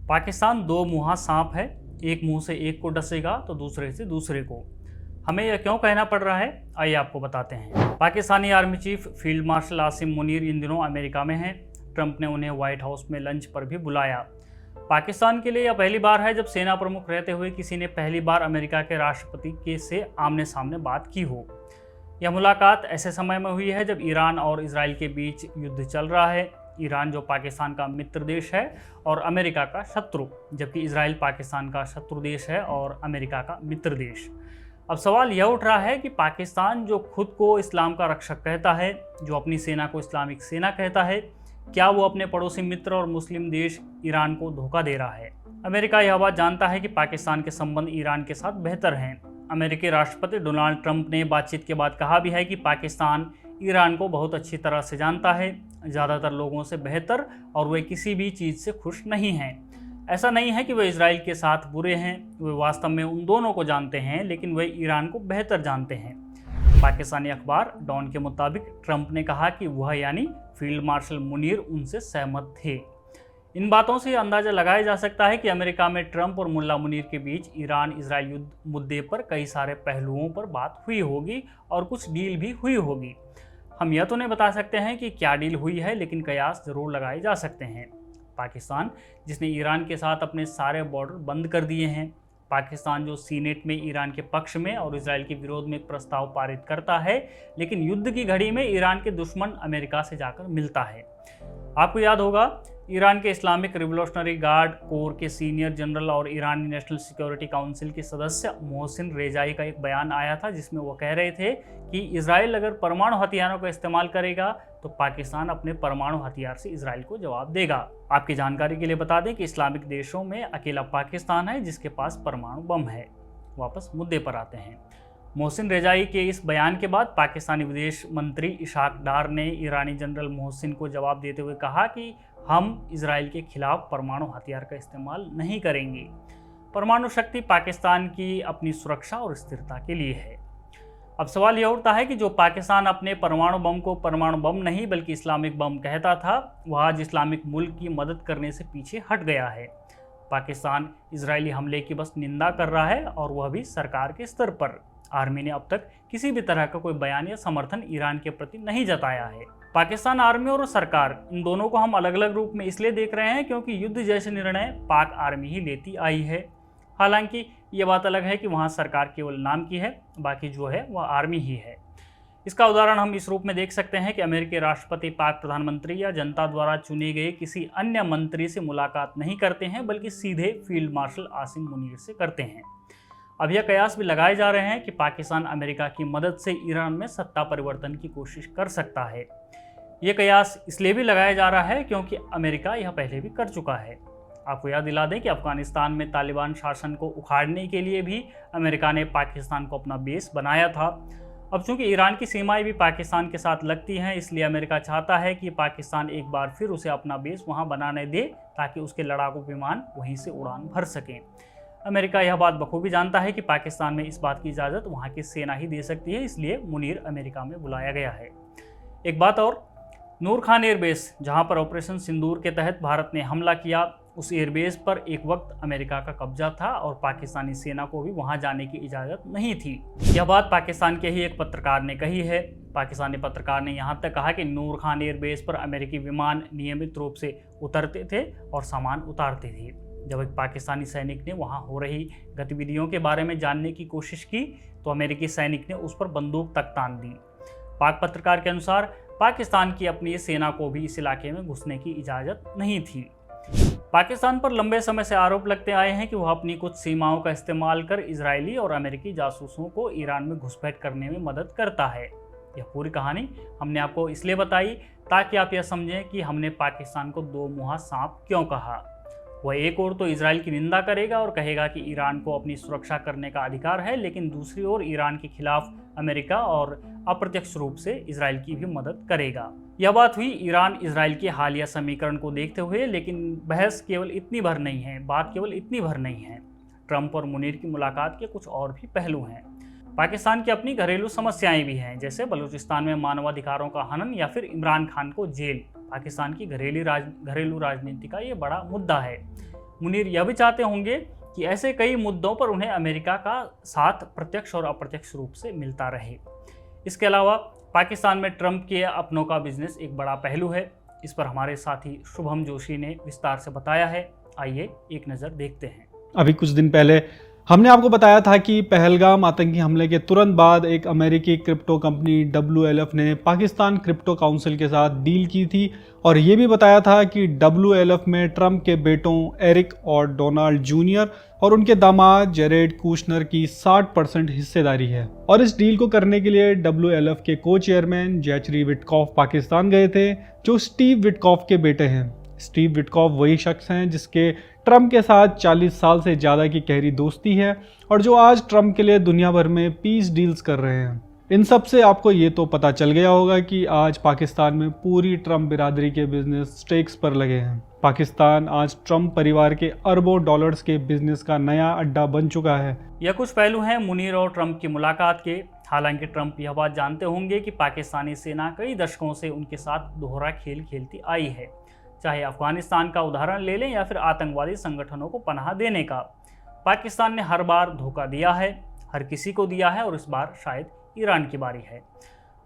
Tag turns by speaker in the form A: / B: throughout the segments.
A: पाकिस्तान दो मुहा सांप है, एक मुंह से एक को डसेगा तो दूसरे से दूसरे को। हमें यह क्यों कहना पड़ रहा है, आइए आपको बताते हैं। Pakistani army chief field marshal Asim Munir इन दिनों अमेरिका में हैं। ट्रंप ने उन्हें व्हाइट हाउस में लंच पर भी बुलाया। पाकिस्तान के लिए यह पहली बार है जब सेना प्रमुख रहते हुए किसी ने पहली बार अमेरिका के राष्ट्रपति के से आमने सामने बात की हो। यह मुलाकात ऐसे समय में हुई है जब ईरान और इजराइल के बीच युद्ध चल रहा है। ईरान जो पाकिस्तान का मित्र देश है और अमेरिका का शत्रु, जबकि इजराइल पाकिस्तान का शत्रु देश है और अमेरिका का मित्र देश। अब सवाल यह उठ रहा है कि पाकिस्तान जो खुद को इस्लाम का रक्षक कहता है, जो अपनी सेना को इस्लामिक सेना कहता है, क्या वो अपने पड़ोसी मित्र और मुस्लिम देश ईरान को धोखा दे रहा है? अमेरिका यह बात जानता है कि पाकिस्तान के संबंध ईरान के साथ बेहतर हैं। अमेरिकी राष्ट्रपति डोनाल्ड ट्रंप ने बातचीत के बाद कहा भी है कि पाकिस्तान ईरान को बहुत अच्छी तरह से जानता है, ज़्यादातर लोगों से बेहतर, और वे किसी भी चीज़ से खुश नहीं हैं। ऐसा नहीं है कि वे इजराइल के साथ बुरे हैं, वे वास्तव में उन दोनों को जानते हैं, लेकिन वे ईरान को बेहतर जानते हैं। पाकिस्तानी अखबार डॉन के मुताबिक ट्रंप ने कहा कि वह यानी फील्ड मार्शल मुनीर उनसे सहमत थे। इन बातों से अंदाज़ा लगाया जा सकता है कि अमेरिका में ट्रंप और मुल्ला मुनीर के बीच ईरान इजराइल युद्ध मुद्दे पर कई सारे पहलुओं पर बात हुई होगी और कुछ डील भी हुई होगी। हम यह तो नहीं बता सकते हैं कि क्या डील हुई है, लेकिन कयास जरूर लगाए जा सकते हैं। पाकिस्तान जिसने ईरान के साथ अपने सारे बॉर्डर बंद कर दिए हैं, पाकिस्तान जो सीनेट में ईरान के पक्ष में और इजराइल के विरोध में एक प्रस्ताव पारित करता है, लेकिन युद्ध की घड़ी में ईरान के दुश्मन अमेरिका से जाकर मिलता है। आपको याद होगा, ईरान के इस्लामिक रिवोल्यूशनरी गार्ड कोर के सीनियर जनरल और ईरानी नेशनल सिक्योरिटी काउंसिल के सदस्य मोहसिन रेजाई का एक बयान आया था, जिसमें वो कह रहे थे कि इजराइल अगर परमाणु हथियारों का इस्तेमाल करेगा तो पाकिस्तान अपने परमाणु हथियार से इजराइल को जवाब देगा। आपकी जानकारी के लिए बता दें कि इस्लामिक देशों में अकेला पाकिस्तान है जिसके पास परमाणु बम है। वापस मुद्दे पर आते हैं। मोहसिन रेजाई के इस बयान के बाद पाकिस्तानी विदेश मंत्री इशाक डार ने ईरानी जनरल मोहसिन को जवाब देते हुए कहा कि हम इजराइल के खिलाफ परमाणु हथियार का इस्तेमाल नहीं करेंगे। परमाणु शक्ति पाकिस्तान की अपनी सुरक्षा और स्थिरता के लिए है। अब सवाल यह उठता है कि जो पाकिस्तान अपने परमाणु बम को परमाणु बम नहीं बल्कि इस्लामिक बम कहता था, वह आज इस्लामिक मुल्क की मदद करने से पीछे हट गया है। पाकिस्तान इजरायली हमले की बस निंदा कर रहा है, और वह भी सरकार के स्तर पर। आर्मी ने अब तक किसी भी तरह का कोई बयान या समर्थन ईरान के प्रति नहीं जताया है। पाकिस्तान आर्मी और सरकार, इन दोनों को हम अलग अलग रूप में इसलिए देख रहे हैं क्योंकि युद्ध जैसे निर्णय पाक आर्मी ही लेती आई है। हालांकि ये बात अलग है कि वहाँ सरकार केवल नाम की है, बाकी जो है वह आर्मी ही है। इसका उदाहरण हम इस रूप में देख सकते हैं कि अमेरिकी राष्ट्रपति पाक प्रधानमंत्री या जनता द्वारा चुने गए किसी अन्य मंत्री से मुलाकात नहीं करते हैं, बल्कि सीधे फील्ड मार्शल आसिम मुनीर से करते हैं। अब यह कयास भी लगाए जा रहे हैं कि पाकिस्तान अमेरिका की मदद से ईरान में सत्ता परिवर्तन की कोशिश कर सकता है। ये कयास इसलिए भी लगाया जा रहा है क्योंकि अमेरिका यह पहले भी कर चुका है। आपको याद दिला दें कि अफगानिस्तान में तालिबान शासन को उखाड़ने के लिए भी अमेरिका ने पाकिस्तान को अपना बेस बनाया था। अब चूंकि ईरान की सीमाएं भी पाकिस्तान के साथ लगती हैं, इसलिए अमेरिका चाहता है कि पाकिस्तान एक बार फिर उसे अपना बेस वहां बनाने दे, ताकि उसके लड़ाकू विमान वहीं से उड़ान भर सकें। अमेरिका यह बात बखूबी जानता है कि पाकिस्तान में इस बात की इजाज़त वहाँ की सेना ही दे सकती है, इसलिए मुनीर अमेरिका में बुलाया गया है। एक बात और, नूर खान एयरबेस, जहाँ पर ऑपरेशन सिंदूर के तहत भारत ने हमला किया, उस एयरबेस पर एक वक्त अमेरिका का कब्जा था और पाकिस्तानी सेना को भी वहाँ जाने की इजाज़त नहीं थी। यह बात पाकिस्तान के ही एक पत्रकार ने कही है। पाकिस्तानी पत्रकार ने यहाँ तक कहा कि नूर खान एयरबेस पर अमेरिकी विमान नियमित रूप से उतरते थे और सामान उतारते थे। जब एक पाकिस्तानी सैनिक ने वहां हो रही गतिविधियों के बारे में जानने की कोशिश की, तो अमेरिकी सैनिक ने उस पर बंदूक तक तान दी। पाक पत्रकार के अनुसार पाकिस्तान की अपनी सेना को भी इस इलाके में घुसने की इजाज़त नहीं थी। पाकिस्तान पर लंबे समय से आरोप लगते आए हैं कि वह अपनी कुछ सीमाओं का इस्तेमाल कर इजरायली और अमेरिकी जासूसों को ईरान में घुसपैठ करने में मदद करता है। यह पूरी कहानी हमने आपको इसलिए बताई ताकि आप यह समझें कि हमने पाकिस्तान को दो मुहा सांप क्यों कहा। वह एक ओर तो इजराइल की निंदा करेगा और कहेगा कि ईरान को अपनी सुरक्षा करने का अधिकार है, लेकिन दूसरी ओर ईरान के खिलाफ अमेरिका और अप्रत्यक्ष रूप से इजराइल की भी मदद करेगा। यह बात हुई ईरान इजराइल के हालिया समीकरण को देखते हुए, लेकिन बहस केवल इतनी भर नहीं है, बात केवल इतनी भर नहीं है। ट्रंप और मुनीर की मुलाकात के कुछ और भी पहलू हैं। पाकिस्तान की अपनी घरेलू समस्याएं भी हैं, जैसे बलूचिस्तान में मानवाधिकारों का हनन या फिर इमरान खान को जेल। पाकिस्तान की घरेलू राजनीति का ये बड़ा मुद्दा है। मुनीर यह भी चाहते होंगे कि ऐसे कई मुद्दों पर उन्हें अमेरिका का साथ प्रत्यक्ष और अप्रत्यक्ष रूप से मिलता रहे। इसके अलावा पाकिस्तान में ट्रंप के अपनों का बिजनेस एक बड़ा पहलू है। इस पर हमारे साथी शुभम जोशी ने विस्तार से बताया है। आइए एक नज़र देखते हैं।
B: अभी कुछ दिन पहले हमने आपको बताया था कि पहलगाम आतंकी हमले के तुरंत बाद एक अमेरिकी क्रिप्टो कंपनी WLF ने पाकिस्तान क्रिप्टो काउंसिल के साथ डील की थी और ये भी बताया था कि WLF में ट्रंप के बेटों एरिक और डोनाल्ड जूनियर और उनके दामाद जेरेड कुशनर की 60% हिस्सेदारी है। और इस डील को करने के लिए WLF के को चेयरमैन जैचरी विटकॉफ पाकिस्तान गए थे, जो स्टीव विटकॉफ के बेटे हैं। स्टीव विटकॉफ वही शख्स हैं जिसके ट्रंप के साथ 40 साल से ज़्यादा की गहरी दोस्ती है और जो आज ट्रंप के लिए दुनिया भर में पीस डील्स कर रहे हैं। इन सब से आपको ये तो पता चल गया होगा कि आज पाकिस्तान में पूरी ट्रंप बिरादरी के बिजनेस स्टेक्स पर लगे हैं। पाकिस्तान आज ट्रंप परिवार के अरबों डॉलर्स के बिजनेस का नया अड्डा बन चुका है।
A: यह कुछ पहलू हैं मुनीर और ट्रंप की मुलाकात के। हालांकि ट्रंप यह बात जानते होंगे कि पाकिस्तानी सेना कई दशकों से उनके साथ दोहरा खेल खेलती आई है, चाहे अफगानिस्तान का उदाहरण ले लें या फिर आतंकवादी संगठनों को पनाह देने का। पाकिस्तान ने हर बार धोखा दिया है, हर किसी को दिया है और इस बार शायद ईरान की बारी है।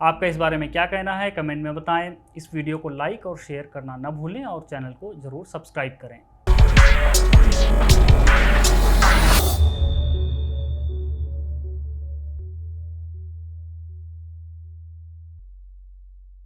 A: आपका इस बारे में क्या कहना है कमेंट में बताएं। इस वीडियो को लाइक और शेयर करना न भूलें और चैनल को ज़रूर सब्सक्राइब करें।